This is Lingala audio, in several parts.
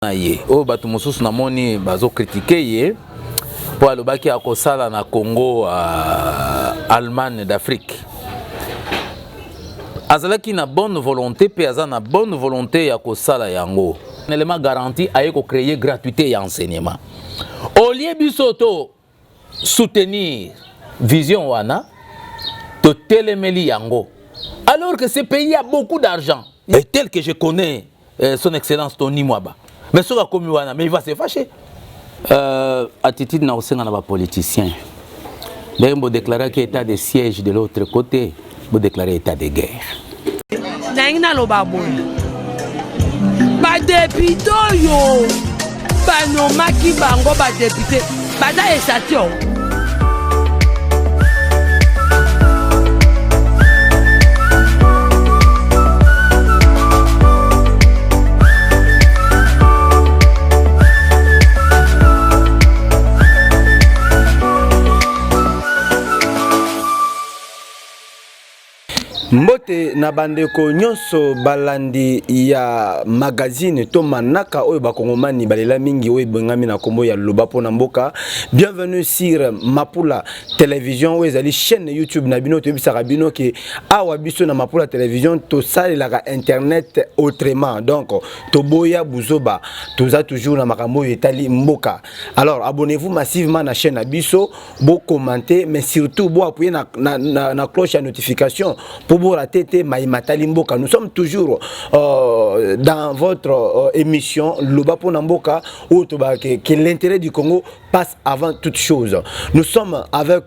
Ye o bato mosusu na moni bazo critiquer ye pour alobaki akosala na Congo Allemagne d'Afrique. Azalaki na bonne volonté pe aza na bonne volonté ya kosala yango. Un élément garanti aye ko créer gratuité ya enseignement. Au lieu biso to soutenir vision wana to telemeli yango. Alors que ce pays a beaucoup d'argent. Et tel que je connais son excellence Tony Mwaba. Mais ce mais il va se fâcher. Attitude na osenga na ba politicien. Dès que vous déclarez qu'il y a état de siège de l'autre côté, vous déclarez état de guerre. Naina lo baboy. Ba député yo. Ba no maki bango ba député. Ba da esatio. Mbote na bandeko nyonso balandi ya magazine to manaka oyo bakongomani balela mingi oyo bengami na kombo ya loba pona mboka. Bienvenue sur Mapula Télévision oyo ezali chaîne YouTube na bino to bisaka bino ke awa biso na Mapula Télévision to salelaka internet autrement. Donc to boya buzoba toza toujours na makambo etali mboka. Alors abonnez-vous massivement na chaîne na biso, bo commenter mais surtout bo appuyer na cloche à notification pour la tête Maïmatali Mboka. Nous sommes toujours dans votre émission Loba Pona Mboka où que l'intérêt du Congo passe avant toute chose. Nous sommes avec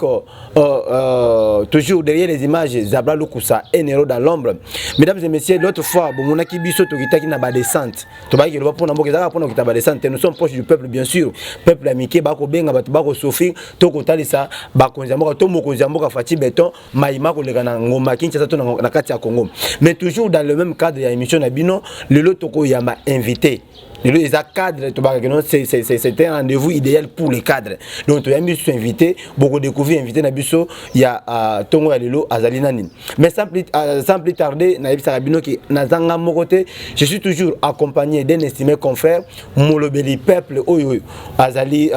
toujours derrière les images Zabla Lukusa et Nero dans l'ombre. Mesdames et messieurs, l'autre fois, Bomonaki Biso Tokitaki na ba descente. Tobaki Loba Pona Mboka za pona kita ba descente. Nous sommes proches du peuple bien sûr. Peuple amitié bako benga batu bako sofi toko talisa bako nzamboka to moko nzamboka fati beton maïma ko lekana ngoma kincha to na kati ya Congo. Mais toujours dans le même cadre, il y a une émission Nabino, le Lotoko Yama invité. Les cadres, c'était un rendez-vous idéal pour les cadres. Donc, il y a mis invité, beaucoup de découvrir invité Nabiso, il y a Tongo Alilo, Azalinani. Mais sans plus tarder, Naïb Sarabino qui Nazanga Mokote, je suis toujours accompagné d'un estimé confrère, Molobeli Peuple, Oyo, Azali,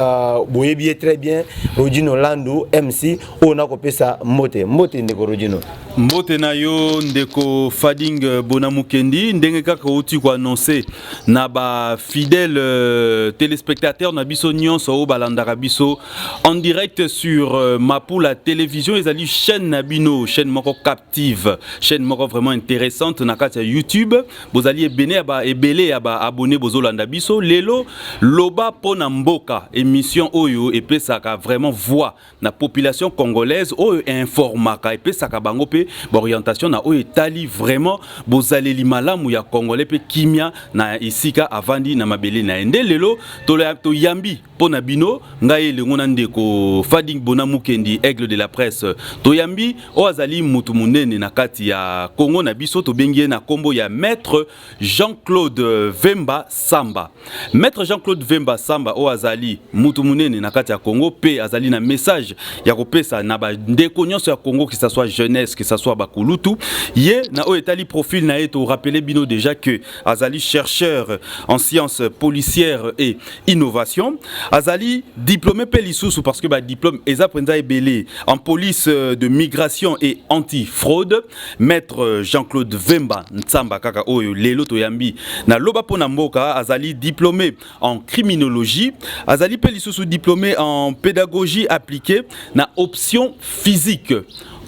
Boyebi très bien, Rodino Lando, MC, Onakopesa Mote, Mote Ndeko Rodino. Mote Nayo, Ndeko Fading Bonamukendi, Ndenge Kaka Oti ko annoncé, Naba fidèle téléspectateur Nabiso Nyon so balandara biso en direct sur Mapula Télévision et ali chaîne Nabino chaîne moko captive chaîne moko vraiment intéressante na kati ya YouTube vous alliez bene aba ebele aba abonné bozolanda biso lelo Loba Pona Mboka émission oyo epesaka vraiment voix na population congolaise oyo informaka epesaka bango pe orientation na oyo tali vraiment bozaleli malamu ya congolais pe kimia na isika avandi na mabele na ende lelo to yambi pona bino ngai lengo na ndeko Fading Bonamukendi aigle de la presse to yambi o azali mutu munene na kati ya Congo na biso to bengie na kombo ya maître Jean-Claude Vemba Samba. Maître Jean-Claude Vemba Samba o azali mutu munene na kati ya Congo pe azali na message ya kopesa na ba ndeko nyonso ya Congo que ça soit jeunesse que ça soit bakulutu ye na o etali profil na eto rappeler bino déjà que azali chercheur en sciences policières et innovation. Azali diplômé Pelissousou parce que diplôme Ezaprenza Ebele en police de migration et anti-fraude. Maître Jean-Claude Vemba Ntsamba Kaka Oyo Lelo Toyambi na Loba Pona Mboka. Azali diplômé en criminologie. Azali Pelissousou diplômé en pédagogie appliquée na option physique.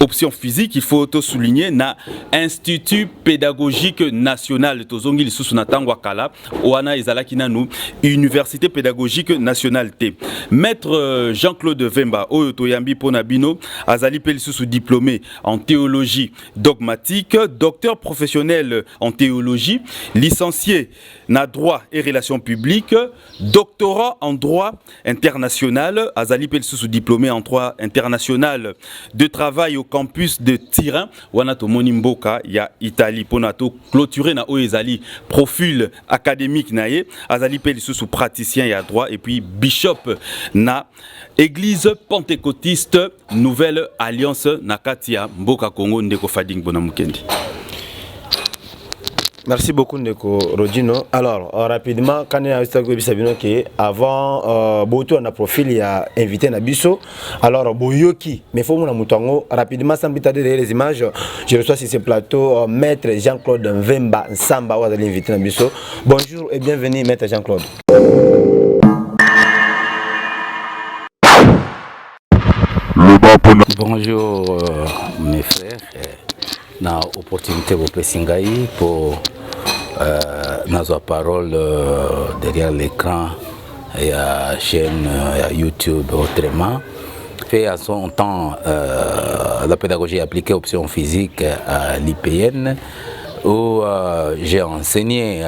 Option physique, il faut auto souligner na Institut pédagogique national tozongi lisusu na tangwa kala oana ezalaki nanu Université pédagogique nationale T. Maître Jean-Claude Vemba oyo toyambi pona bino azali pe lisusu diplômé en théologie dogmatique, docteur professionnel en théologie, licencié na droit et relations publiques, doctorat en droit international, azali pe lisusu diplômé en droit international de travail au campus de Tirin wana to moni mboka ya Italie pona to clôturer na oezali profil académique naie azali pe lisusu praticien ya droit et puis bishop na église pentecôtiste Nouvelle Alliance na katia mboka Congo ndeko Fading Bonamukendi. Merci beaucoup Ndeko Rodino. Alors rapidement quand on a que avant Boto on a profil il y a invité Nabiso. Alors Boyoki mais faut mon mutango rapidement sans plus tarder les images je reçois sur ce plateau maître Jean-Claude Mvemba Nsamba ou l'invité Nabiso. Bonjour et bienvenue maître Jean-Claude. Bonjour mes frères. Na opportunité au Pessingaï pour notre parole derrière l'écran et à chaîne YouTube autrement fait à son temps la pédagogie appliquée option physique à l'IPN où j'ai enseigné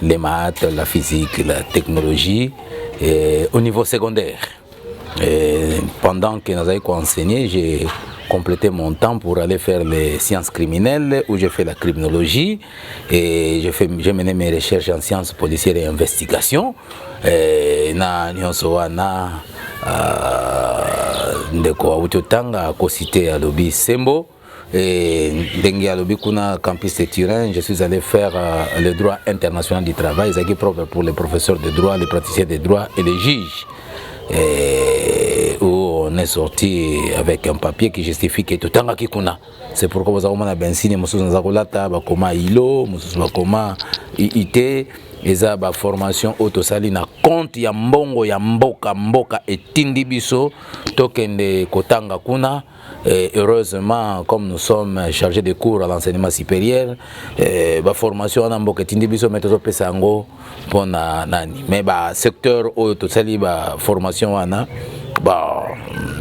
les maths, la physique, la technologie et au niveau secondaire. Et pendant que nous avons enseigné, j'ai complété mon temps pour aller faire les sciences criminelles où j'ai fait la criminologie et j'ai mené mes recherches en sciences policières et investigation. Et na nyonsoana ndeko awutotanga ko cité à Lobi Sembo et dengi à Lobi kuna campus de Turin, je suis allé faire le droit international du travail, c'est propre pour les professeurs de droit, les praticiens de droit et les juges. Et où on est sorti avec un papier qui justifie que tout le temps kikuna. C'est pourquoi vous avez un benzine, vous avez un ILO, vous avez un IT, et a une formation autosali na compte ya mbongo ya mboka et tindi biso tokende kotanga kuna. Et heureusement, comme nous sommes chargés de cours à l'enseignement supérieur, la formation en mboka tindi biso méthode pesango pour nani. Mais le secteur autosali la formation wana bon,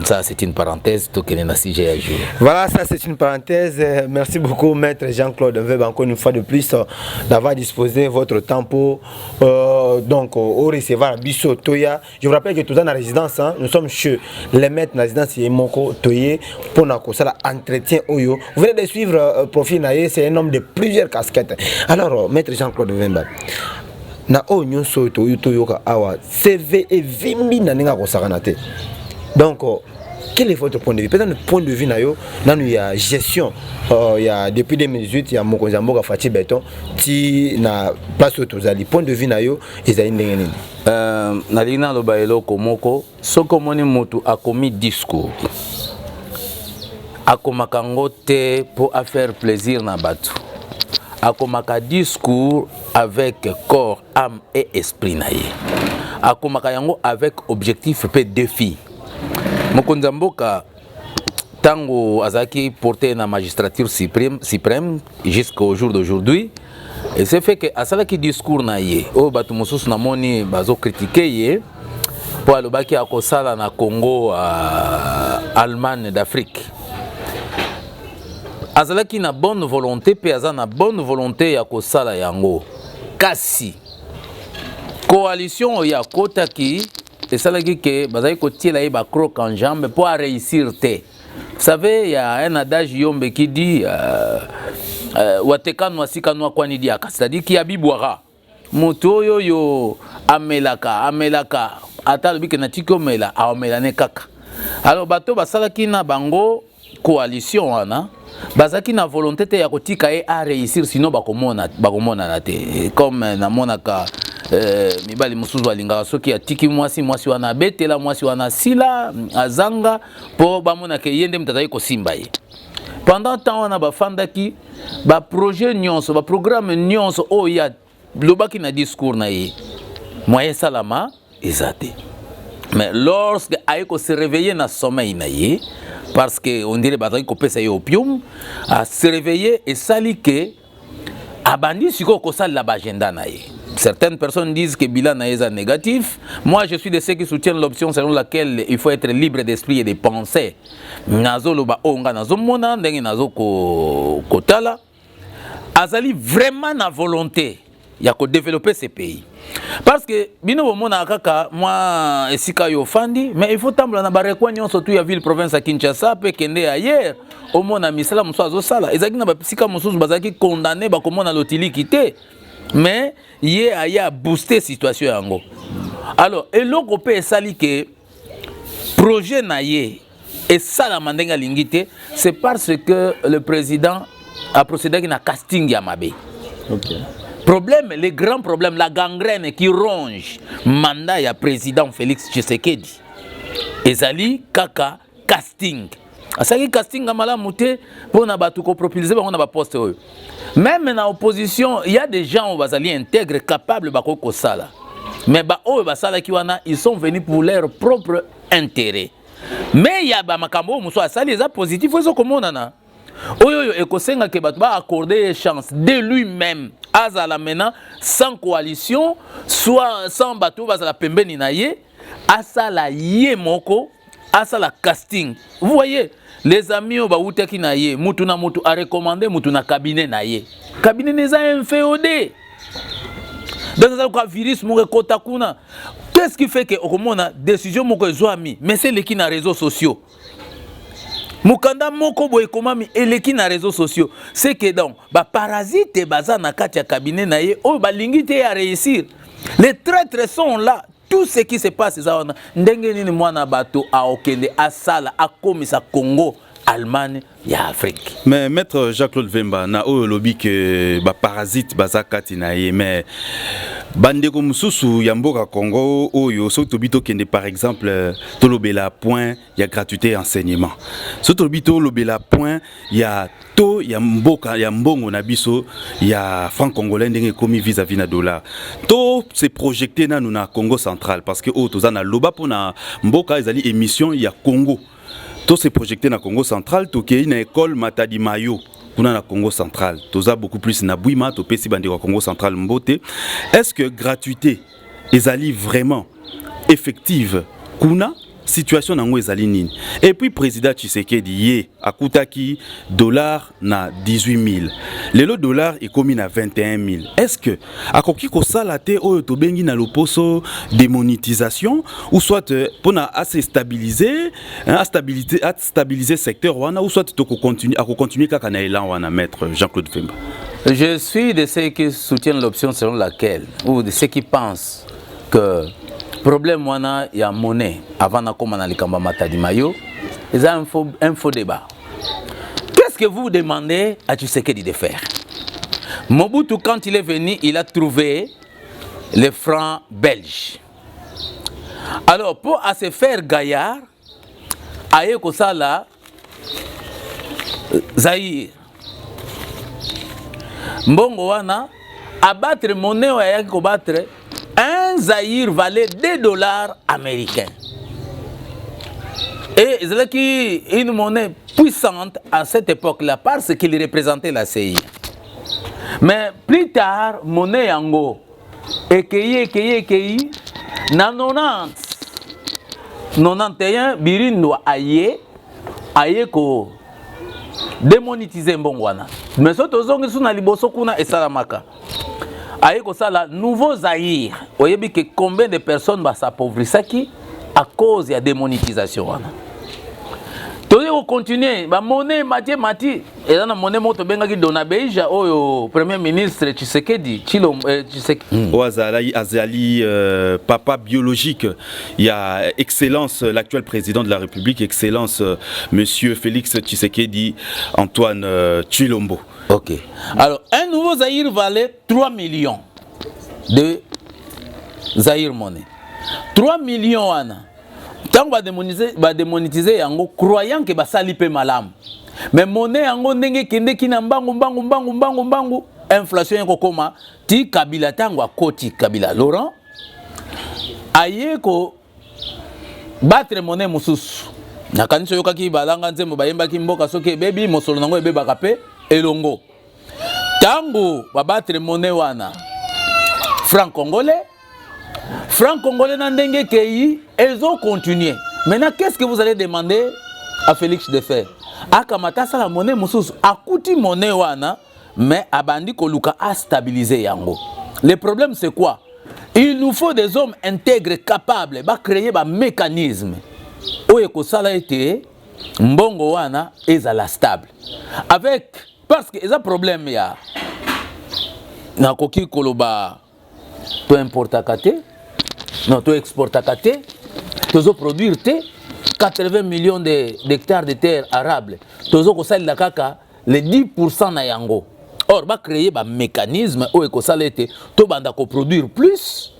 ça c'est une parenthèse, tout est à jour. Voilà, ça c'est une parenthèse. Merci beaucoup, maître Jean-Claude Mvemba, encore une fois de plus, d'avoir disposé votre temps pour donc au recevoir Bisso Toya. Je vous rappelle que tout dans la résidence, hein, nous sommes chez les maîtres de la résidence Moko Toye pour l'entretien Oyo. Vous venez de suivre Profil Naye, c'est un homme de plusieurs casquettes. Alors, maître Jean-Claude Mvemba, na o nyonso to yoka awa CV et vimbi na ninga ko sakanate. Donc quel est votre point de vue? Peut-être le point de vue na yo nanu ya gestion ya depuis 2018 ya mokonzi mboka Fati Beton ti na place tozali point de vue na yo ezali ndenge nini? Na lina lo baelo komoko soko moni mutu akomi discours akomaka ngo te pour faire plaisir na batu. Akomaka discours avec corps, âme et esprit naye. Akomaka yango avec objectif et défi. Mokonzi mboka tango azaki porté na magistrature suprême jusqu'au jour d'aujourd'hui. Et c'est fait que asalaki discours naye. O batu mosusu na moni bazo critiquer ye pour alobaki akosala na Congo Allemagne d'Afrique. Azalaki na bonne volonté pe aza na bonne volonté ya kosala yango kasi coalition ya kotaki esalaki ke bazali kotiela ye ba croc en jambe pour réussir te. Vous savez, il y a un adage yombe qui dit wateka nwasika nwa kwani diaka, c'est-à-dire qu'il y a bibwara moto yo amelaka ata lobi ke na tiki omela aomelane kaka. Alors bato basalaki na bango coalition wana bazaki na volonté te ya kotika e a réussir sinon bakomona na te comme na monaka mibali musuzu alingaka soki atiki mwasi wana betela mwasi wana sila azanga po bamona ke yende mutazali kosimba ye. Pendant temps wana bafandaki ba projet nyonso ba programme nyonso oya lobaki na discours na ye moyen salama ezate. Mais lorsque Aïko se réveillait dans le sommeil, parce qu'on dirait que c'est opium, à se réveiller et sali que abandi si ko sali la agenda naïe. Certaines personnes disent que bilan est négatif. Moi, je suis de ceux qui soutiennent l'option selon laquelle il faut être libre d'esprit et de pensée. Nazo loba onga nazo mona ndenge nazo kotala. Azali vraiment na volonté ya ko développer ces pays. Parce que bino mona kaka moi esika yo fandi mais il faut tambla na barekwa nyonso tu ya ville province à Kinshasa pe kende ailleurs au mona misala muso azosala ezaki na basika mususu bazaki condamné ba komona lotiliki te mais ye aya booster situation yango. Alors eloko pe esali que projet na ye et ça la mandenga lingité c'est parce que le président a procédé à casting ya mabe. Problème, les grands problèmes, la gangrène qui ronge mandat ya président Félix Tshisekedi. Ezali kaka casting. Asaki casting amala mouté pour na batu ko propulser ba on a poste. Même dans l'opposition, il y a des gens qui sont intègres, capables de sala. Mais ils sont venus pour leur propre intérêt. Mais il y a des gens qui sont positifs. Ils sont accorder chance de lui-même. Azala maintenant, sans coalition, soit sans bateau, la pembeni naye, asala yemoko, asala casting. Vous voyez, les amis au baoutaki naye, mutu na mutu a recommandé mutu na cabinet naye. Cabinet n'est pas inféodé. Dans un virus mon kotakuna. Qu'est-ce qui fait que au a décision mon zoami, mais c'est les qui na réseaux sociaux. Mukanda moko boye komami eleki na réseaux sociaux. C'est que donc ba parasite baza na kati ya cabinet naye o ba lingité à réussir. Les traîtres sont là. Tout ce qui se passe ça on ndenge nini mwana bato a okende asala akomisa Congo Allemagne ya Afrique. Mais maître Jacques-Claude Vemba na o lobby que ba parasite bazakati na ye mais bandeko mususu ya mboka Congo oyo so tobito kende par exemple tolobela point ya gratuité enseignement. So tobito lobela point ya to ya mboka ya mbongo na biso ya franc congolais ndenge komi vis-à-vis na dollar. To se projeté na nous na Congo central parce que o tozana loba pona mboka ezali émission ya Congo. Tout s'est projeté dans le Congo central, tout qui est une école Matadi Mayo, dans le Congo central. Tout ça beaucoup plus na Bouima, tout petit bandi au Congo central Mbote. Est-ce que gratuité est vraiment effective? Kuna situation na ngwezali nini? Et puis président Tshisekedi yé akutaki dollar na 18 000. Le lot dollar est commis à 21 000. Est-ce que akoki ko salate oyo to bengi na loposo démonétisation ou soit pour na assez stabiliser stabiliser secteur wana ou soit to continuer kaka na élan wana maître Jean-Claude Vemba? Je suis de ceux qui soutiennent l'option selon laquelle ou de ceux qui pensent que problème wana ya monnaie avant na koma na likamba Matadi Mayo, c'est un faux débat. Qu'est-ce que vous demandez à Tshisekedi de faire? Mobutu quand il est venu, il a trouvé les francs belges. Alors pour à se faire gaillard, aye ko sala Zaïre. Mbongo wana abattre monnaie ya ko battre. Un Zaïre valait 2 dollars américains. Et c'est une monnaie puissante à cette époque-là parce qu'il représentait la CI. Mais plus tard, monnaie yango, ekei, na 91, Birindo aye ko démonétiser mbongwana. Mais ce tozongi suna liboso kuna esalamaka. Aïe comme ça la nouveau Zaïre. Vous voyez que combien de personnes s'appauvrissent à cause de la démonétisation. On continue. La monnaie mati. Et la monnaie moto benga dona beija au premier ministre Tshisekedi. Azali papa biologique. Il y a excellence l'actuel président de la République, excellence monsieur Félix Tshisekedi Antoine Tshilombo. Ok. Alors, un nouveau Zaïre valait 3 millions de Zaïre monnaie. 3 millions, Anna. Tant qu'on va démonétiser, yango, croyant que ça lipe malam. Mais monnaie, yango, nenge kende kina mbangu. Inflation, yango koma. Ti Kabila, tango koti Kabila. Laurent, aye ko battre monnaie mususu. Nakaniso yokaki balanga nzembo bayemba kimboka soke baby mosolo nango ebe bakape. Elongo. Tango babattre monnaie wana franc congolais nandenge kei ezo continuer. Maintenant qu'est-ce que vous allez demander à Félix de faire? Akamata sa la monnaie mususu akuti monnaie wana mais abandi koluka a stabiliser yango. Le problème c'est quoi? Il nous faut des hommes intègres capables ba créer ba mécanisme. Oye ko sala été mbongo wana ezala stable. Avec parce que il y a un problème ya na koki koloba to importa kate non to exporta kate to produire 80 millions d'hectares de terres arables to ko sali la kaka les 10% na yango Or ba créer ba mécanisme où ekosalete to banda ko produire plus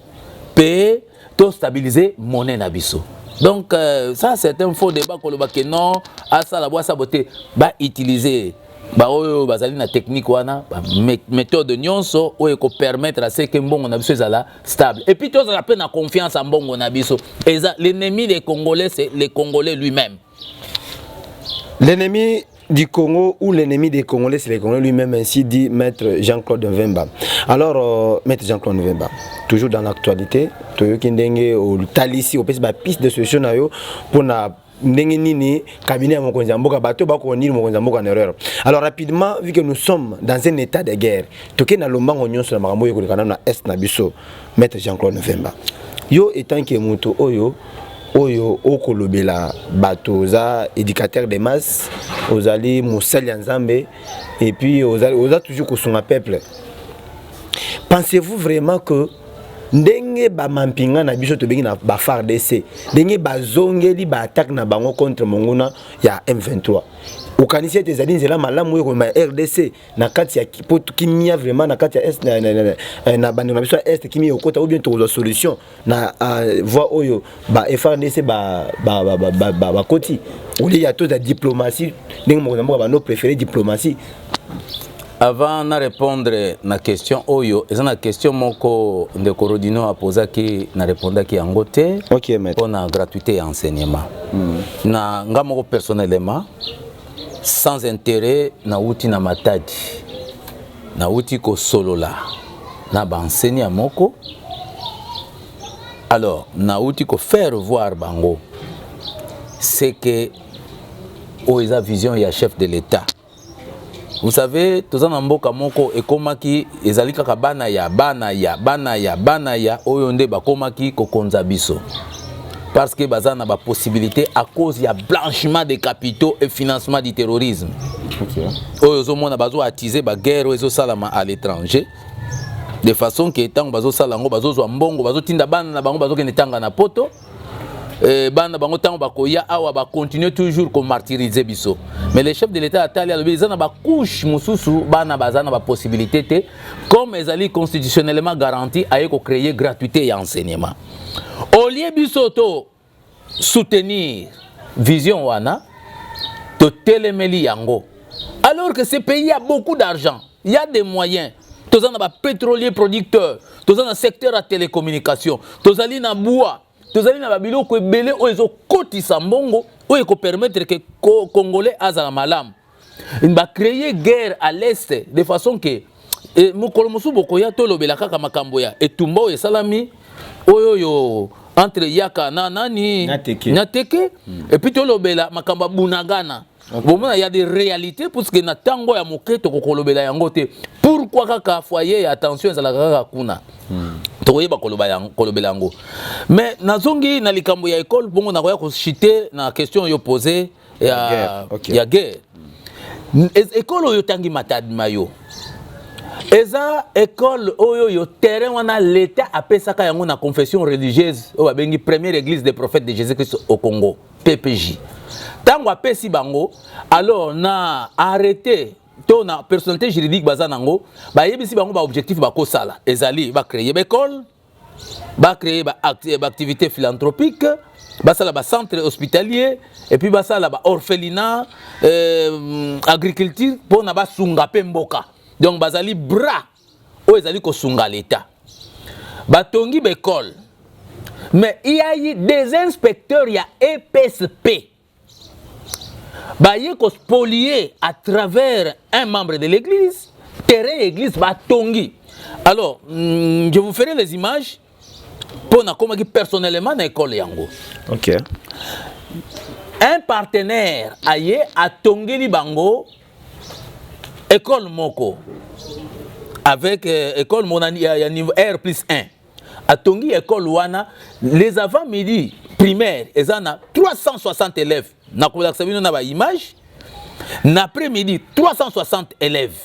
payer to stabiliser monnaie na biso. Donc ça c'est un faux débat ko que non à ça la boîte saboter ba utiliser ba oyo bazali na technique wana ba méthode nyonso o eko permettre à ce que mbongo na biso ezala stable. Et puis tous la peine na confiance en mbongo na biso. L'ennemi des Congolais c'est les Congolais lui-même. L'ennemi du Congo ou l'ennemi des Congolais, c'est les Congolais lui-même, ainsi dit Maître Jean-Claude Mvemba. Alors, Maître Jean-Claude Mvemba, toujours dans l'actualité, tu as au Talissi, au piste de solution pour na nini cabinet à Mokonzi Mboka bateau bako ni Mokonzi Mboka en erreur. Alors rapidement, vu que nous sommes dans un état de guerre, tu na lombango nyonso na makambo yeko kana na est na biso, Maître Jean-Claude Mvemba. Yo étant que moto oyo okolobela bato za éducateur de masse ozali mosali nzambe et puis oza toujours kosunga peuple. Pensez-vous vraiment que ndenge ba mampinga na biso to bengi na ba FARDC ndenge bazongeli ba attaque na bango contre monguna ya M23 ukanisi ete ezali nzela malamu yeko ma RDC na kati ya kipoto kimia vraiment na kati ya est na bando na biso est kimia okota ou bien to solution na voix oyo ba FARDC ba koti oli ya to da diplomatie ndenge mo ba no préféré diplomatie. Avant de répondre à la question, c'est une question que de Corodino a posée qui n'a répondu qui en côté. Ok, maître. On a gratuité et enseignement. Na ngamo personnellement, sans intérêt, na outi na matadi, na outi ko solo là, na ba enseigner moko. Alors, na outi ko faire voir bango, c'est que oisa vision ya chef de l'État. Vous savez, tous en mboka moko ekomaki ezali kaka bana ya oyonde bakomaki kokonza biso. Parce que bazana ba possibilité à cause ya blanchiment des capitaux et financement du terrorisme. OK. Oyo mona bazo attiser ba guerre oyo salama à l'étranger. De façon que tant bazo salango bazo zo mbongo bazo tinda bana na bango bazo kene tanga na poto. Bana bango tango bakoya awa ba continuer toujours comme martyriser biso. Mais les chefs de l'État atali alobi ezana ba couche mususu bana bazana ba possibilité te comme ezali constitutionnellement garanti aye ko créer gratuité et enseignement. Au lieu biso to soutenir vision wana to telemeli yango. Alors que ce pays a beaucoup d'argent, il y a des moyens. Tozana ba pétrolier producteur, tozana secteur à télécommunication, tozali na bois. Tous les Babylone qui belé oizo koti sambongo ou eko permettre que Congolais azala malam. Il va créer guerre à l'est de façon que mukolomosu bokoya to lobela kaka makambo ya etumbo e salami oyo entre yaka na nani nateke et puis to lobela makamba bunagana. Bon, il y a des réalités parce que na tango ya moketo ko kolobela yango te. Pourquoi kaka foyer attention za la kaka kuna. Toyeba kolobela yango. Mais nazongi na likambo ya école bongo na koya ko chiter na question yo poser ya guerre. École oyo tangi matadi mayo. Eza école oyo yo terrain wana l'état apesaka yango na confession religieuse o bengi première église des prophètes de Jésus-Christ au Congo, PPJ. Tango apesi bango alors na arrêté to na personnalité juridique bazanango ba yebisi bango ba objectif ba kosala ezali ba créer école ba créer ba activité philanthropique ba sala ba centre hospitalier et puis ba sala ba orphelinat agriculture pour na ba sunga pemboka donc bazali bras o ezali ko sunga l'état ba tongi ba école mais il y a eu des inspecteurs il y a EPSP Baye ko spolier à travers un membre de l'église, terrain église Batongi. Alors, je vous ferai les images pour na comment personnellement dans l'école yango. OK. Un partenaire aye a Tongeli Bango école Moko avec école Monani à niveau R+1. A Tongi école Wana les avant-midi primaire, ils en a 360 élèves. Na ba image. L'après-midi, 360 élèves.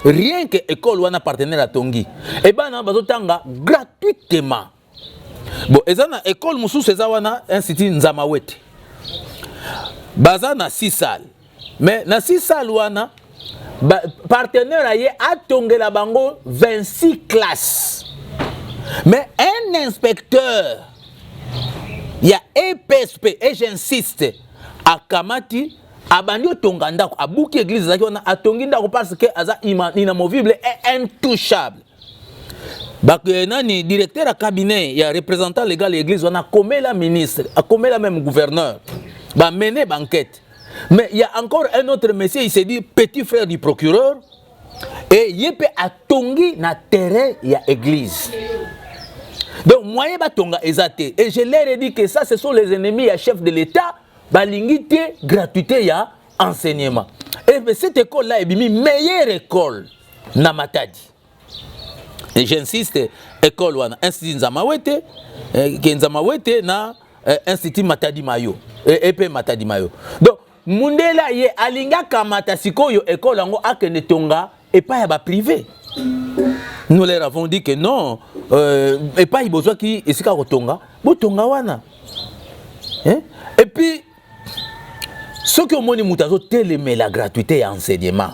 Rien que l'école ou un partenaire à Tongi. Et ben, on va gratuitement. Bon, et ça, l'école Moussou, c'est un institut Nzamawete. Baza na 6 salles. Mais na 6 salles, partenaire aye atongela bango 26 classes. Mais un inspecteur, il y a EPSP, et j'insiste, à Kamati, à Bandio Tonganda, à Bouki Église, à Tonginda, parce que Aza inamovible et intouchable. Le directeur à cabinet, il y a un représentant légal de l'église, on a commis la ministre, a commis la même gouverneur, va mener l'enquête. Mais il y a encore un autre monsieur, il s'est dit petit frère du procureur, et il peut à Tongi na terrain, il y a église. Donc, moi, je tonga ezate. Et je leur ai dit que ça, ce sont les ennemis à chef de l'État, balingité, gratuité, il y a enseignement. Et cette école-là est une meilleure école na Matadi. Et j'insiste, école wana institut Nzamawete, Nzamawete na institut Matadi Mayo, EP Matadi Mayo. Donc mundela ye alinga kamata sikoyo école yango akende tonga et pas ya ba privé. Nous leur avons dit que non, et pas il besoin qui esika kotonga, bo tonga wana. Et puis ce que moni mutazo télémé la gratuité et enseignement.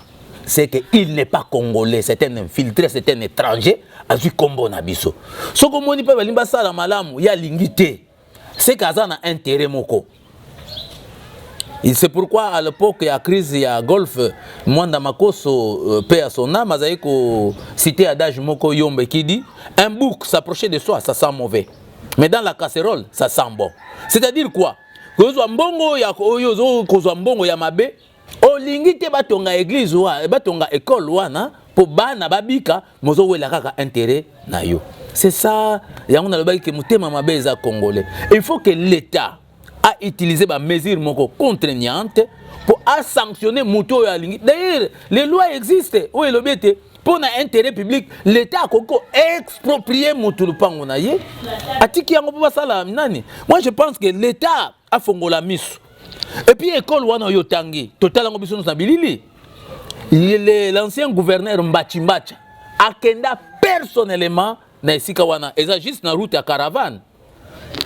C'est qu'il n'est pas congolais, c'est un infiltré, c'est un étranger, a vu combo nabiso. Ce que mon peuple limba sala malamu, il y a l'ingité. C'est qu'il y a un intérêt moko. Et c'est pourquoi à l'époque il y a crise, il y a golf, Mwanda Makoso paix à son âme, Azaïko cité adage moko yombe qui dit un bouc s'approcher de soi, ça sent mauvais. Mais dans la casserole, ça sent bon. C'est-à-dire quoi? Kozwa mbongo ya oyo kozwa mbongo ya mabe. Olingi te batonga église wa batonga école wana po bana babika mozo wela kaka intérêt na yo. C'est ça yango na lobaki ke mutema mabeza congolais. Il faut que l'État a utilisé ba mesures moko contraignantes pour sanctionner muto ya lingi. D'ailleurs, les lois existent. Où est l'obété pour un intérêt public, l'État a koko exproprié muto lupango na ye. Atiki yango po basala nani. Moi je pense que l'État a fongola misu. Et puis l'école wana yotangi totalement biso na bilili l'ancien gouverneur Mbachi Mbacha akenda personnellement na esika wana eza juste na route à caravane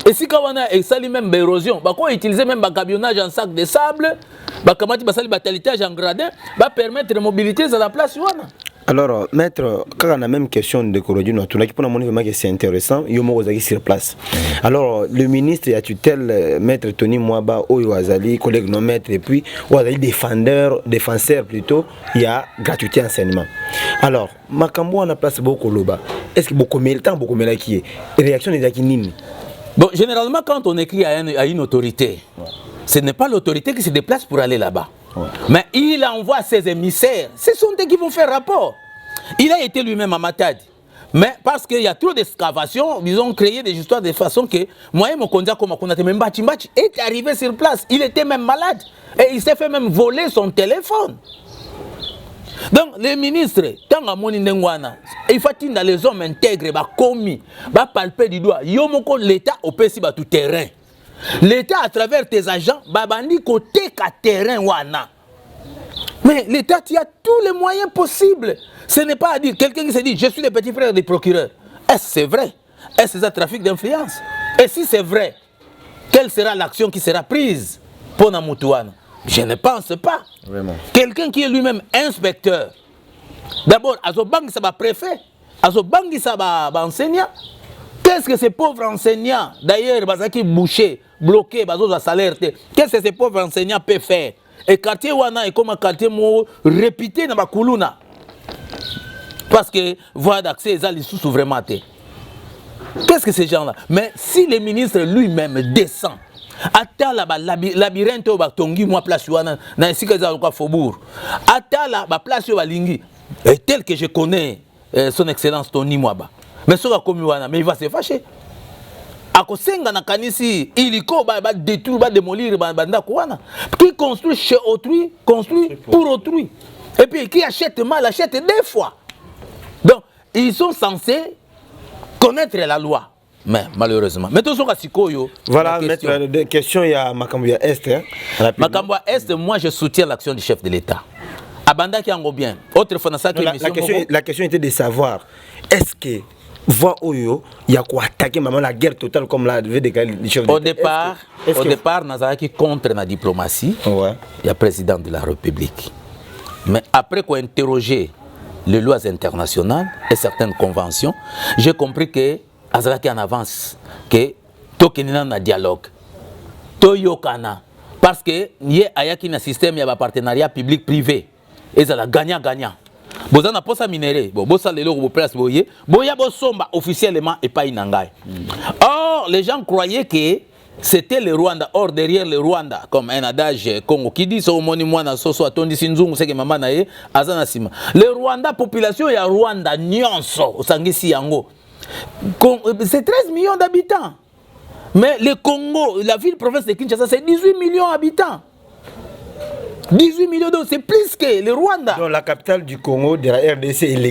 esika wana esali même érosion bako utiliser même bagabionnage en sac de sable bakamati basali batalitage en gradin va permettre de mobilité à la place wana. Alors, maître, quand on a la même question de Korodino, c'est intéressant, il y a sur place. Alors, le ministre et la tutelle, maître Tony Mwaba, Oyouazali, collègue non maître, et puis, Ouazali défenseur plutôt, il y a gratuité enseignement. Alors, Makambo, on a place beaucoup loba. Est-ce que beaucoup de temps, beaucoup de qui est réaction des Akinini? Bon, généralement, quand on écrit à une autorité, ce n'est pas l'autorité qui se déplace pour aller là-bas. Ouais. Mais il envoie ses émissaires. Ce sont eux qui vont faire rapport. Il a été lui-même à Matadi. Mais parce qu'il y a trop d'excavations, ils ont créé des histoires de façon que moi et mon candidat comme même Mbachi est arrivé sur place. Il était même malade. Et il s'est fait même voler son téléphone. Donc les ministres, tant à Moni Nengwana, il faut que les hommes intègres, commis, palper du doigt. Yomoko l'État au PC tout terrain. L'État, à travers tes agents, babandi côté qu'à terrain wana. Mais l'État, il y a tous les moyens possibles. Ce n'est pas à dire quelqu'un qui se dit je suis le petit frère des procureurs. Est-ce que c'est vrai? Est-ce que c'est un trafic d'influence? Et si c'est vrai, quelle sera l'action qui sera prise pour Namutouana? Je ne pense pas. Vraiment. Quelqu'un qui est lui-même inspecteur. D'abord, Azobang, ça va préfet. Azobang, ça va enseignant. Qu'est-ce que ces pauvres enseignants, d'ailleurs, Bazaki bouché, bloqué, Bazoza salaire, qu'est-ce que ces pauvres enseignants peuvent faire? Et quartier Wana est comme un quartier répété dans ma Koulouna. Parce que voie d'accès, ils sont vraiment. Qu'est-ce que ces gens-là? Mais si le ministre lui-même descend, attends là, labyrinthe au Batongi, moi, place Wana, dans les Sikaza Faubourg, attends là, place au Balingi, tel que je connais son excellence Tony Mwaba. Mais ce mais il va se fâcher. A kosenga na kanisi iliko ba détruire, ba démolir banda kwana. Qui construit chez autrui, construit pour autrui. Et puis qui achète mal, achète deux fois. Donc ils sont censés connaître la loi. Mais malheureusement. Mais tout ça sikoyo. Voilà, maître, question il y a Makambo Est. Makambo Est, moi je soutiens l'action du chef de l'État. Abanda qui en bien. Autre fois la question était de savoir est-ce que voix Oyo, il y a quoi attaquer maman la guerre totale comme la devait déclarer le chef de l'État. Au départ, Nazaraki contre la diplomatie. Ouais. Il y a président de la République. Mais après qu'on interroger les lois internationales et certaines conventions, j'ai compris que Azalaki en avance, que Tokenina na dialogue, Toyokana, parce que y a un système, il y a un partenariat public-privé, et ça la gagnant-gagnant. Vous avez un minéré, vous avez un place, vous avez un somba officiellement et pas inangai. Or, les gens croyaient que c'était le Rwanda. Or, derrière le Rwanda, comme un adage Congo qui dit, le Rwanda, population, il y a Rwanda, Nyonso, c'est 13 millions d'habitants. Mais le Congo, la ville-province de Kinshasa, c'est 18 millions d'habitants. 18 millions d'euros, c'est plus que le Rwanda. Donc la capitale du Congo, de la RDC, est la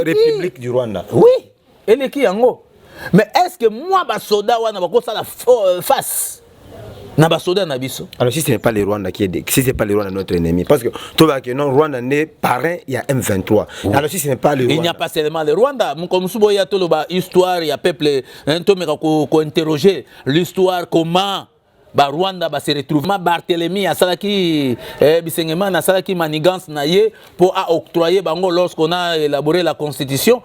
République du Rwanda. Oui, elle est qui Yango. Mais est-ce que moi, Basoda, on a la face na Basoda na biso? Alors si ce n'est pas le Rwanda qui est si c'est pas le Rwanda notre ennemi, parce que tout va que non, Rwanda n'est parrain, il y a M23. Oui. Alors si ce n'est pas le Rwanda. Il n'y a pas seulement le Rwanda. Comme souvent il y a tout le histoire, il y a peuple, ko interroger l'histoire comment. Ba Rwanda ba se retrouve ma Barthélemy asalaki Bisengema na salaki manigance na ye pour octroyer bango lorsqu'on a élaboré la constitution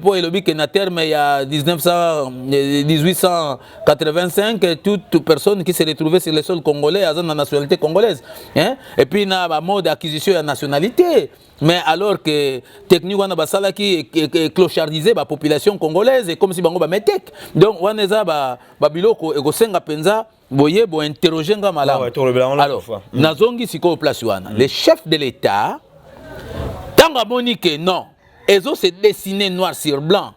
pour élobi que na terme il y a 1885 toute personne qui se retrouvait sur le sol congolais a une nationalité congolaise hein? Et puis na ba mode d'acquisition de nationalité. Mais alors que technique on a basala qui clochardisé la population congolaise et comme si bango ba metek donc on eza ba biloko ekosenga penza boye bo interroger nga malamu. Alors nazongi siko place wana les chefs de l'État tanga monique non ezo se dessiner noir sur blanc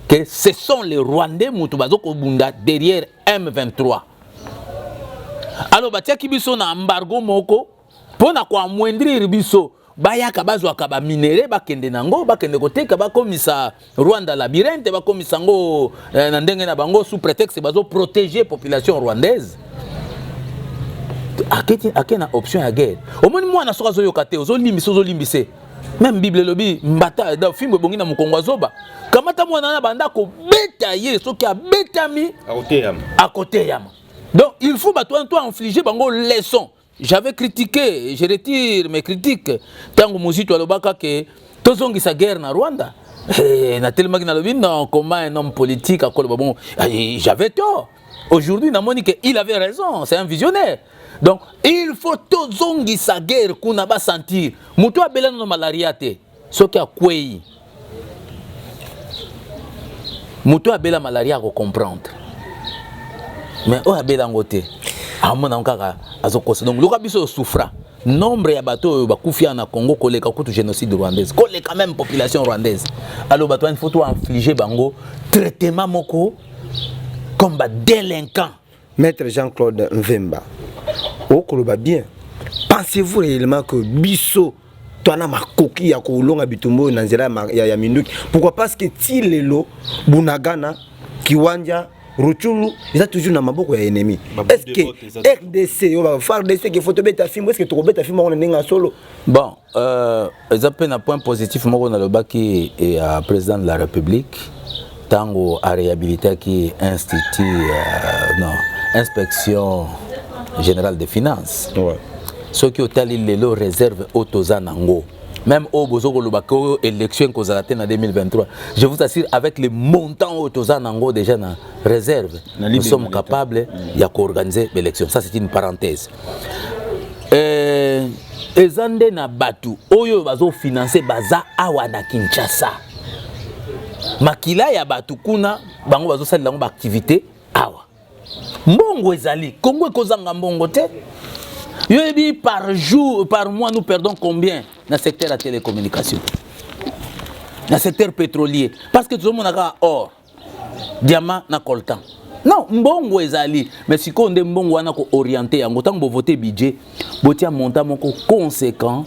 que ce sont les Rwandais mutu bazoko bunda derrière M23. Alors batiaki biso na embargo moko pona ko amoindrir biso bayaka bazwaka ba minéré bakende nango bakende koteka bakomisa Rwanda labyrinthe bakomisa ngo na ndenge na bango sous prétexte bazo protéger population rwandaise. Akena option ya guerre. Omoni mwana soka zo yokate ozo limbise. Même Bible lobi mbata da film bongi na mukongo azoba. Kamata mwana na banda ko beta ye soki a betami à côté yama. Donc il faut toi infliger bango leçon. J'avais critiqué, je retire mes critiques. Tango Muzito alobaka que tozongi sa guerre na Rwanda. Na tellement que na lobi non comment un homme politique a bon j'avais tort. Aujourd'hui na moni que il avait raison, c'est un visionnaire. Donc il faut tozongi sa guerre kuna ba sentir. Muto abela no malaria te. Soki akwei. Muto abela malaria ko comprendre. Mais o abela ngote. Donc, le biso souffra. Nombre de bateaux qui na Congo koleka kutu génocide rwandaise. Koleka même population rwandaise. Alors bateau il faut infliger bango traitement moko comme délinquant. Maître Jean-Claude Mvemba. Okoloba bien. Pensez-vous réellement que biso tona makoki ya kolonga bitumbo na nzela ya minduki? Pourquoi parce que Tilelo Bunagana Kiwanja Ruchulu, ils ont toujours dans ma bouche ennemi. Est-ce que RDC, on va faire RDC qui faut te mettre à film, est-ce que tu remets ta film on est en solo? Bon, ils ont un point positif, moi on a le bac qui est président de la République, tango à réhabiliter qui institut, inspection générale des finances. Ouais. Ce qui ont les lots réserve au Tozanango. Même au Bozoko Lubako, élection qu'on a en 2023, je vous assure, avec les montants au Tozanango déjà dans réserve, nous sommes capables d'organiser l'élection. Ça, c'est une parenthèse. Ezande na batu, oyo bazo financer baza awa na Kinshasa. Makila ya batu kuna, bango bazo sali lango ba activité awa. Mbongo ezali, Congo ekozanga mbongo te. Par jour, par mois, nous perdons combien dans le secteur de la télécommunication, dans le secteur pétrolier? Parce que tout le monde a or, diamant, na coltan. Non, mbongo ezali, mais si on est mbongo wana ko orienté, en autant que voter budget, botia montant moko conséquent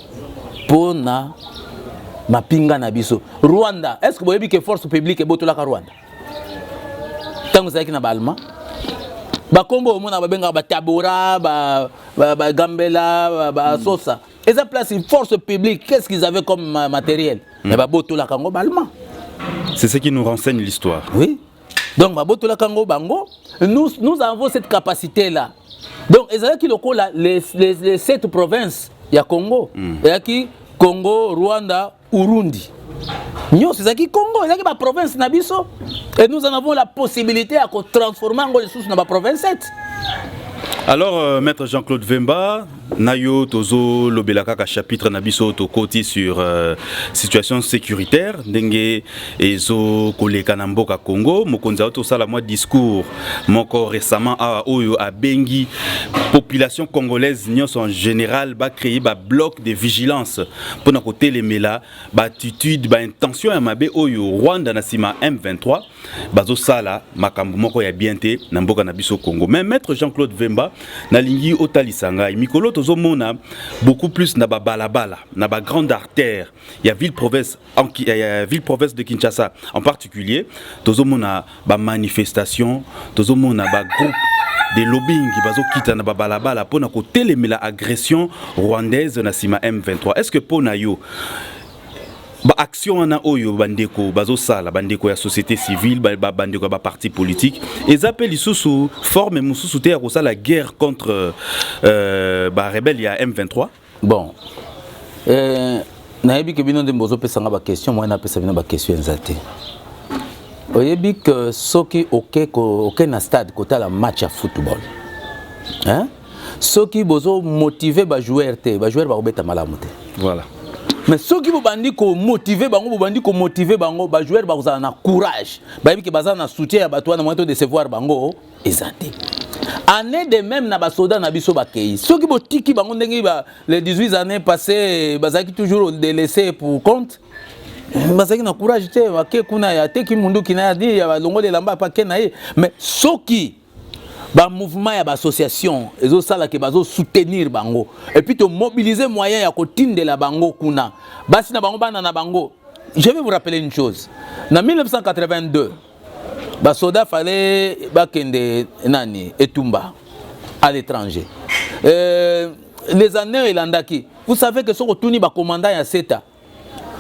pour na mapinga na biso. Rwanda, est-ce que vous avez que force publique et botola ka Rwanda? Tant que vous avez na balma. Bakombo mona babenga ba tabora ba gambela ba sosa et ça place une force publique, qu'est-ce qu'ils avaient comme matériel? Mais ba boto la kango balma, c'est ce qui nous renseigne l'histoire. Oui, donc ba boto la kango bango, nous avons cette capacité là. Donc ezala ki loko les 7 provinces ya Congo. Yaki Congo, Rwanda, Urundi. Nous, c'est qui Congo, c'est la province Nabiso. Et nous en avons la possibilité à transformer les sources dans la province 7. Alors, maître Jean-Claude Vemba, Nayo Tozo Lobelaka chapitre Nabiso Tokoti sur situation sécuritaire, Dengue Ezo Koleka Namboka Congo, Mokonza Oto Sala moi discours, moko récemment à Oyo à Bengi, population congolaise nyos en général va créer un bloc de vigilance pour nos côtés les mela, attitude, intention à Mabe Oyo Rwanda Nasima M23, Bazo Sala Makambo moko ya bienté Namboka Nabiso Congo. Mais maître Jean-Claude Vemba Nalingi Otalisanga Mikolo Tozomona beaucoup plus na ba balabala na ba grande artère il y a ville province de Kinshasa en particulier Tozomona ba manifestation Tozomona ba groupe des lobbying qui bazo kita na ba balabala pona ko telemela agression rwandaise na sima M23. Est-ce que pona yo ba action na oyo bandeko bazo sala bandeko ya société civile bandeko ba parti politique et appellent lisusu forme mususu te ya ko sala guerre contre ba rebelle ya M23? Bon, nayebi ke bino ndembozo pesanga ba question moi na pesa bino ba question nzate. Oyebi que soki OK na stade kota la match à football. Hein? Soki bozo motiver ba joueur ba obeta malamu te. Voilà. Mais ceux qui vous bandit ko motiver bango, vous bandit ko motiver bango, ba joueur ba na courage, ba yebi ke baza na soutien ya bato na moto de recevoir bango ezate. Année de même na ba soda na biso ba kei. Ceux qui botiki bango ndenge ba les 18 années passées bazaki toujours délaissé pour compte. Bazaki na courage te ba ke kuna ya te ki mundu kina di ya longo de lamba pa ke na ye. Mais ceux qui ba mouvement ya ba association ezo sala ke bazo soutenir bango et puis te mobiliser moyens ya kotinde la bango kuna basi na bango bana na bango. Je vais vous rappeler une chose. En 1982 ba soda fallait ba kende nani Etumba à l'étranger. Les années elandaki. Vous savez que ce retourni ba commandant ya SETA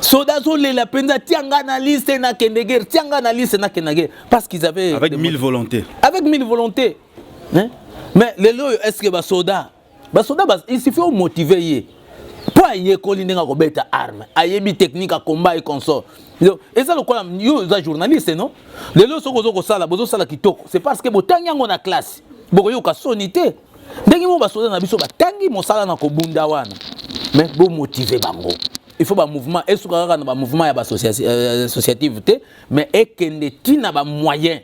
soda zo le la penda tianga na liste na kendeger tianga na liste na kendeger parce qu'ils avaient avec 1000 volontés. Avec 1000 volontés. Hein? Mais les lois, est-ce que basoda il suffit de motiver pas y coller ko beta arme ayebi technique à combat et consort. Et ça le quoi yo za journaliste non les lois soko sala bozo sala kitoko c'est parce que botangi ngo na classe boko yo ka sonité ndenge mo basoda na biso batangi mo sala na ko bunda wana mais bo motiver bango il faut ba mouvement et soukaka na ba mouvement ya ba associativité mais ekende tina ba moyen.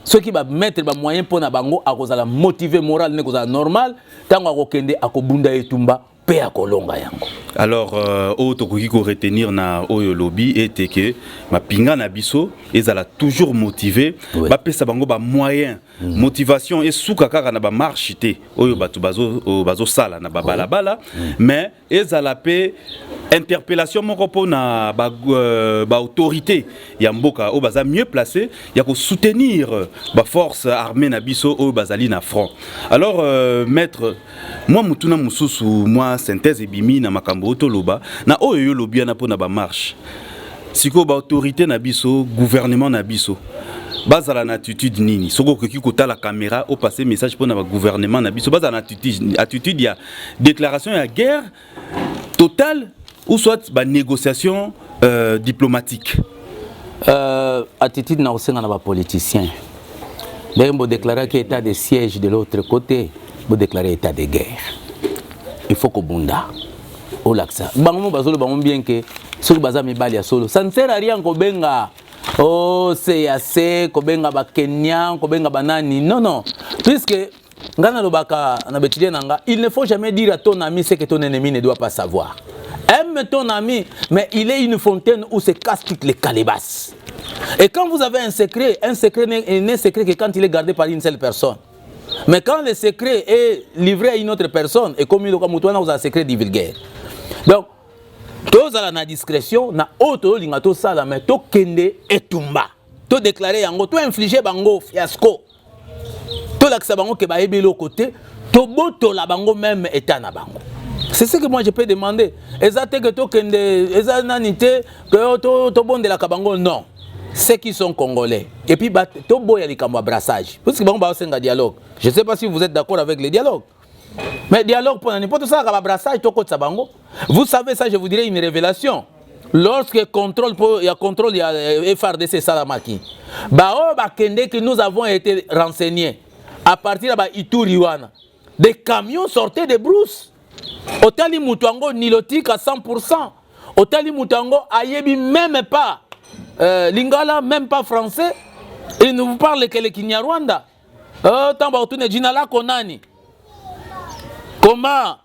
Ceux qui va mettre des moyens pour na bango à cause de la motiver morale ne cause normal tant à kokende à kobunda etumba pe à kolonga yango. Alors autre qui ko retenir na oyo lobby était que ma pinga na biso ezala toujours motivé ba pesa bango ba moyen motivation et souka kaka na ba marche té oyo batu bazo sala na ba balabala mais ezala pe interpellation moko pona ba autorité ya mboka o baza mieux placé ya ko soutenir ba force armée na biso o bazali na front. Alors maître moi mutuna mususu moi synthèse ebimi na makambo toloba na oyo lobby na pona ba marche siko ba autorité na biso gouvernement na biso bazala na attitude nini soko koki kota la caméra au passer message pona ba gouvernement na biso bazala na attitude ya déclaration ya guerre totale ou soit ba négociation diplomatique. Attitude na osenga na ba politicien. D'ailleurs, vous déclarez qu'il y a état de siège de l'autre côté, vous déclarez état de guerre. Il faut que bunda au laxa. Bango bazolo bango bien que ce que baza mibali ya solo. Ça ne sert à rien ko benga oh CAC ko benga ba Kenya ko benga banani. Non non. Puisque ngana lobaka na betile nanga, il ne faut jamais dire à ton ami ce que ton ennemi ne doit pas savoir. Aime ton ami, mais il est une fontaine où se cassent toutes les calebasses. Et quand vous avez un secret n'est secret que quand il est gardé par une seule personne. Mais quand le secret est livré à une autre personne, et comme il vous avez un secret divulgué. Donc, tous à la discrétion, na auto lingato sala mais to kende etumba. To déclarer yango, to infliger bango fiasco. To laksa bango ke ba ebelo côté, to boto la bango même état na bango. C'est ce que moi je peux demander. Exactement que to kende ezananité que to bon de la kabango non. Ceux qui sont congolais. Et puis to boya likambo brassage. Parce que bango ba senga dialogue. Je ne sais pas si vous êtes d'accord avec le dialogue. Mais dialogue pour n'importe ça, brassage, vous savez ça, je vous dirais une révélation. Lorsque il y a contrôle, il y a FRDC Salamaki. Que nous avons été renseignés à partir de Ituriwana. Des camions sortaient de brousse. Otali Mutango nilotique à 100%. Otali Mutango ayebi même pas Lingala, même pas français. Il nous parle que le Kinyarwanda. Tamba otune jinala konani. Comment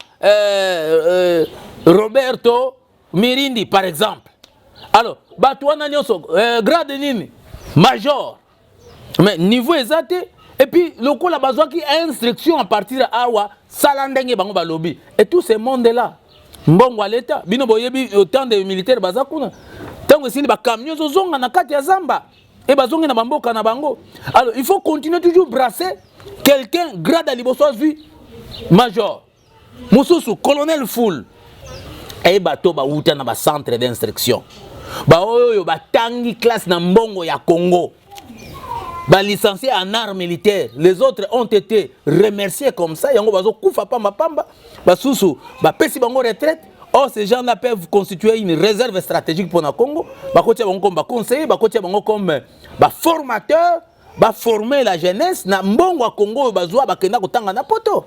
Roberto Mirindi par exemple. Alors, Batouana Nyoso, grade nini, major. Mais niveau exact. Et puis, le coup la besoin qui a instruction à partir de Awa, Salandenge Bango Balobi. Et tout ce monde-là. Mbongo à l'État. Bino boyebi autant de militaires bazakuna. Tant que si les camions sont en akati ya Zamba. Et bazongi na bamboka na bango. Alors, il faut continuer toujours brasser quelqu'un grade à Liboso vu major. Moussousou, colonel full. Et bato ba outa na ba centre d'instruction. Ba oyo ba tangi classe na mbongo ya Congo. Ba licencié en arts militaires. Les autres ont été remerciés comme ça. Yango bazo kufa pamba pamba. Ba sousou, ba pesi bango retraite. Or ces gens-là peuvent constituer une réserve stratégique pour le Congo. Ba kotia bango comme ba conseiller, ba kotia bango comme ba formateur, ba former la jeunesse na mbongo ya Congo bazwa ba kenda kotanga na poto.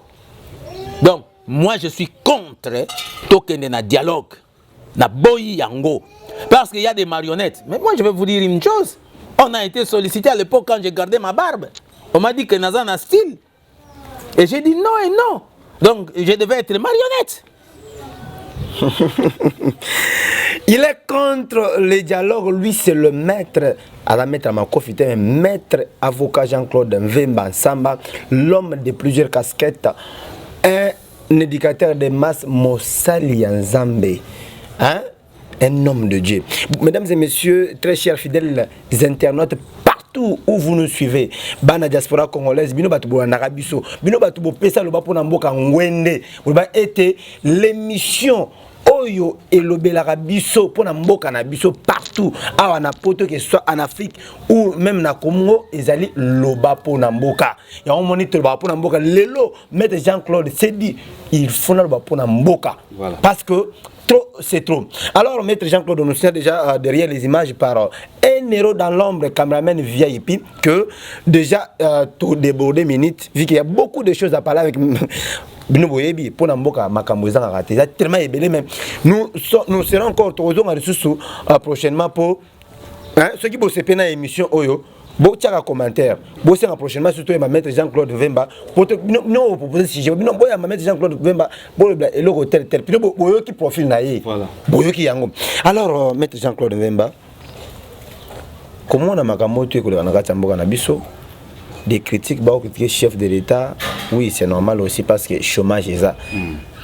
Donc moi je suis contre tokende na dialogue na boyi yango parce qu'il y a des marionnettes. Mais moi je vais vous dire une chose. On a été sollicité à l'époque quand j'ai gardé ma barbe. On m'a dit que Nazan a style. Et j'ai dit non et non. Donc je devais être marionnette. Il est contre le dialogue. Lui, c'est le maître. À la maître Makofi, maître avocat Jean-Claude Mvemba Samba, l'homme de plusieurs casquettes, un éducateur de masse, Mossali Nzambe. Hein? Un homme de Dieu. Mesdames et messieurs, très chers fidèles internautes, partout où vous nous suivez, Bana diaspora congolaise, bino batubo narabiso, bino batubo pesa loba pona mboka ngwende, loba été l'émission Oyo et l'Arabiso pona mboka na biso partout, awa na poto que ce soit en Afrique ou même na Congo, ezali loba pona mboka. Ya on moniteur loba pona mboka lelo, maître Jean-Claude s'est dit, il faut na loba pona mboka. Voilà. Parce que trop, c'est trop. Alors, maître Jean-Claude, nous sommes déjà derrière les images par un héros dans l'ombre, cameraman VIP, que déjà, tout débordé minutes, vu qu'il y a beaucoup de choses à parler avec Bino Boyebi, pour Namboka, Makambouzan a raté. C'est tellement ébélé même. Nous serons encore prochainement pour ceux qui bossent dans l'émission Oyo. Bon, tiens un commentaire. Bon, c'est prochainement surtout ma maître Jean-Claude Vemba. Pour non proposer si je non boya ma maître Jean-Claude Vemba. Bon et le tel tel. Puis boyo qui profil naïe. Voilà. Boyo qui yango. Alors maître Jean-Claude Vemba. Comment on a makamoto que le ngata mboka na biso des critiques ba critiquer chef de l'État. Oui, c'est normal aussi parce que chômage est ça.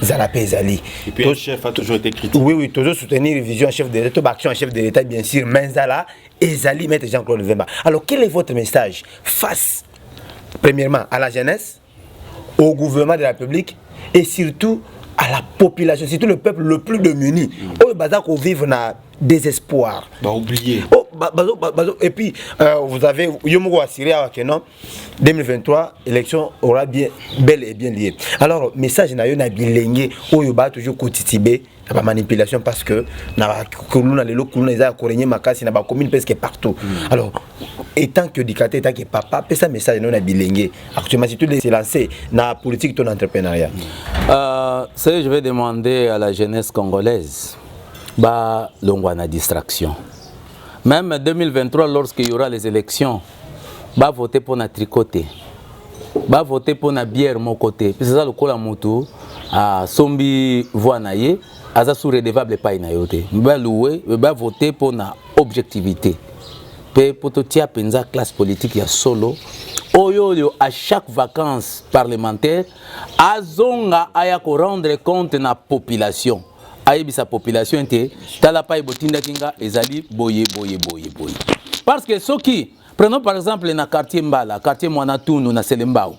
Zala Pezali. Et puis le chef a toujours été critiqué. Oui, toujours soutenir vision chef de l'État, action chef de l'État bien sûr, mais Zala Ezali maître Jean-Claude Vemba. Alors quel est votre message face premièrement à la jeunesse, au gouvernement de la République et surtout à la population, surtout le peuple le plus démuni. Au bazar qu'on vive dans désespoir. Bah oublier. Et puis vous avez Yomogo assuré que non 2023 élection aura bien bel et bien lié. Alors message na yo na bilenge oyo ba toujours kotitibé la manipulation parce que na kuluna lelo kuluna eza korenye makasi na ba commune presque partout. Alors étant que éducateur étant que papa peut ça message na bilenge actuellement si tout les lancé na politique ton entrepreneuriat. Je vais demander à la jeunesse congolaise bah longwana distraction. Même 2023, lorsqu'il y aura les élections, va voter pour na tricoter, va voter pour na bière mon côté. C'est ça le coup la moto à sombi voix naie, à ça sous redevable pas inayote. Va louer, va voter pour na objectivité. Pour tout tia penza classe politique ya solo. Oyo à chaque vacances parlementaire, azonga aya ko rendre compte na population. Aïe sa population était talapa botinda kinga ezali boye. Parce que ceux qui prenons par exemple dans quartier Mbala, quartier Moanatoun ou na Selembao.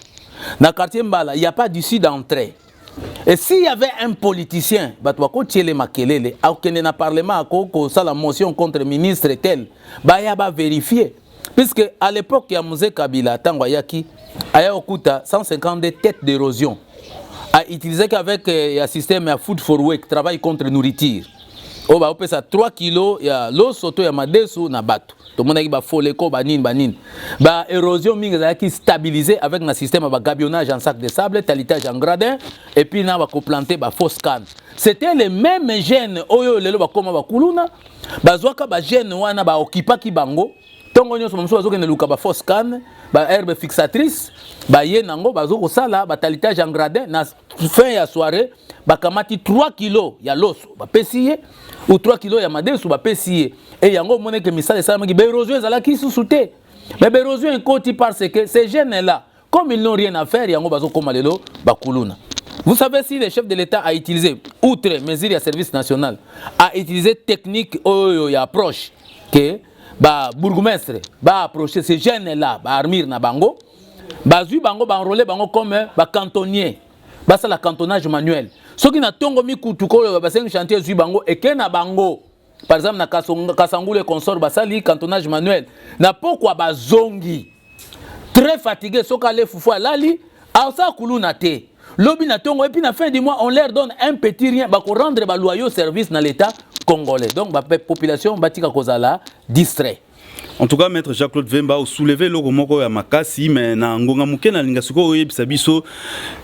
Dans quartier Mbala, il n'y a pas d'issue d'entrée. Et s'il y avait un politicien, batwako tiele makelele, auquel na parlement ko ça la motion contre ministre tel, ba ya ba vérifier. Puisque à l'époque il y a Mouze Kabila tangwa yaki aya okuta 152 têtes d'érosion. A utilisé qu'avec un système à food for work, travail contre nourriture. Oh bah on ça 3 kilos ya l'os auto ya madesu na bato. Tout le monde a ba foleko banin. Ba érosion mingi qui stabilisé avec un système ba gabionnage en sac de sable, talitage en gradin et puis na ba ko planter ba fausse canne. C'était les mêmes gènes oyo lelo ba koma ba kuluna. Ba zwaka ba gène wana ba okipa ki bango. Tongo nyonso mosusu azoke ne luka ba fausse canne, ba herbe fixatrice, ba ye nango bazo ko sala ba talitage en gradin na fin ya soirée ba kamati 3 kilos ya loso ba pesiye ou 3 kilos ya madesu ba pesiye et yango mone que misale ça ma érosion ezala ki sous-souté. Mais l'érosion est côté parce que ces jeunes là comme ils n'ont rien à faire yango bazo koma lelo ba kuluna. Vous savez si le chef de l'État a utilisé outre mesures de service national a utilisé technique oyo ya approche que ba bourgmestre ba approcher ces jeunes là ba armir na bango ba zui bango ba enrôler bango comme ba cantonnier ba ça la cantonnage manuel ce qui na tongo mi kutuko ba 5 chantier zui bango et que na bango par exemple na kasangule consort ba sali cantonnage manuel na pourquoi ba zongi très fatigué soka le fufu alali a ça kuluna te lobi na tongo et puis na fin du mois on leur donne un petit rien ba ko rendre ba loyaux service dans l'état congolais. Donc la population batika kozala distrait. En tout cas, maître Jacques-Claude Vemba a soulevé le moko ya makasi mais na ngonga muke na linga suko oyebisa biso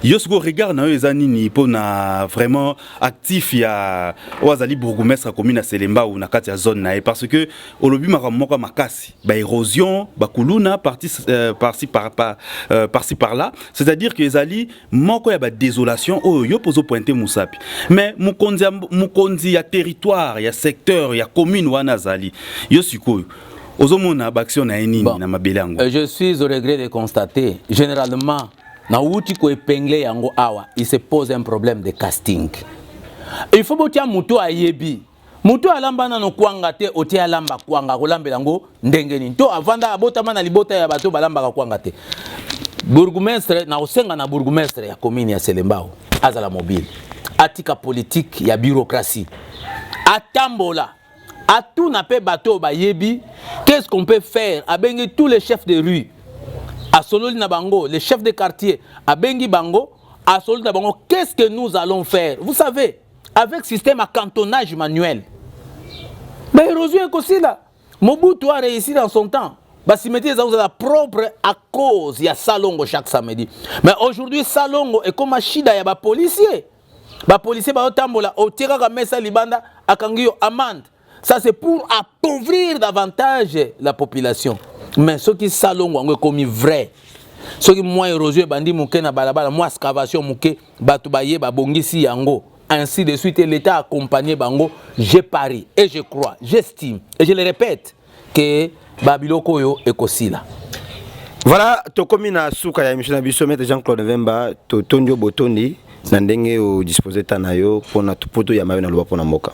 yo suko regard na yo ezanini pona vraiment actif ya wazali bourgmestre commune à Selemba ou na kati ya zone na parce que olobi moko makasi ba érosion ba kuluna par-ci par là, c'est-à-dire que ezali moko ya ba désolation yo pozo pointer musapi mais mukonzi ya territoire ya secteur ya commune wana zali yo suko je suis au regret de constater, généralement, il se pose un problème de casting. Il faut que muto ayebi. Muto alamba na no kwanga te oti alamba kwanga kolambela ngo ndengeni. To avanda abota mana libota ya bato balamba kwanga te. Bourgmestre na osenga na bourgmestre ya commune ya Selembao azala mobile. Atika politique ya bureaucratie. Atambola à tout n'a pas bateau bayebi, qu'est-ce qu'on peut faire à bengi tous les chefs de rue à Sololi na bango, les chefs de quartier à bengi bango, à Sololi na bango, qu'est-ce que nous allons faire? Vous savez, avec système à cantonnage manuel. Mais érosion est aussi là. Mobutu a réussi dans son temps. Basimeti vous la propre à cause il y a Salongo chaque samedi. Mais aujourd'hui Salongo est comme Chida ya ba policier. Ba policier ba otambola o tira ka mesa libanda akangio amende. Ça c'est pour appauvrir davantage la population. Mais ceux qui salon ont commis vrai. Ceux qui moins érosion bandi mouké na balabala, moins excavation mouké, batubaye babongisi yango. Ainsi de suite, l'État accompagné bango. Je parie et je crois, j'estime et je le répète que Babiloko yo ekosila. Voilà, to komi na suka ya émission na biso maître Jean-Claude Vemba, to tondio botondi na ndenge o disposer tanayo pona tupoto ya mabe na loba pona moka.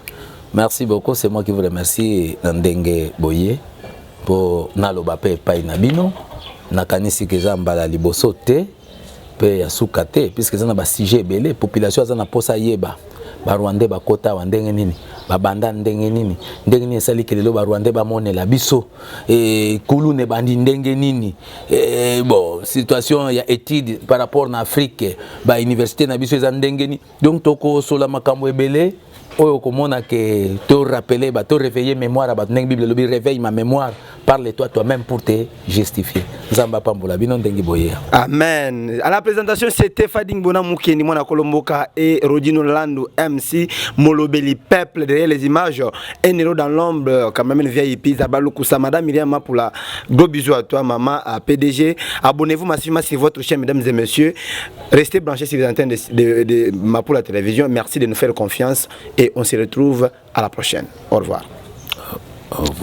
Merci beaucoup, c'est moi qui vous remercie Ndenge Boye pour nalobape pai nabino nakanisi keza mbala liboso te pe ya suka te puisque ça na ba sujet belé population za na posa yeba ba Rwandais ba kota wa ndenge nini ba banda ndenge nini esali kelelo ba Rwandais ba monela biso kulu ne bandi ndenge nini bon situation ya étude par rapport na Afrique ba université na biso za ndenge nini donc toko sola makambo ebele oyo komona que te rappeler ba te réveiller mémoire ba ndenge Bible lobi réveille ma mémoire parle-toi toi-même pour te justifier nzamba pambola bino ndenge boye. Amen. À la présentation c'était Fading Bona Mukendi mwana Kolomboka et Rodino Lando MC Molobeli peuple derrière les images un héros dans l'ombre quand même une vieille pizza Balukusa madame Myriam Mapula. Gros bisous à toi maman à PDG. Abonnez-vous massivement sur votre chaîne mesdames et messieurs. Restez branchés sur les antennes de Mapula Télévision. Merci de nous faire confiance et on se retrouve à la prochaine. Au revoir. Au revoir.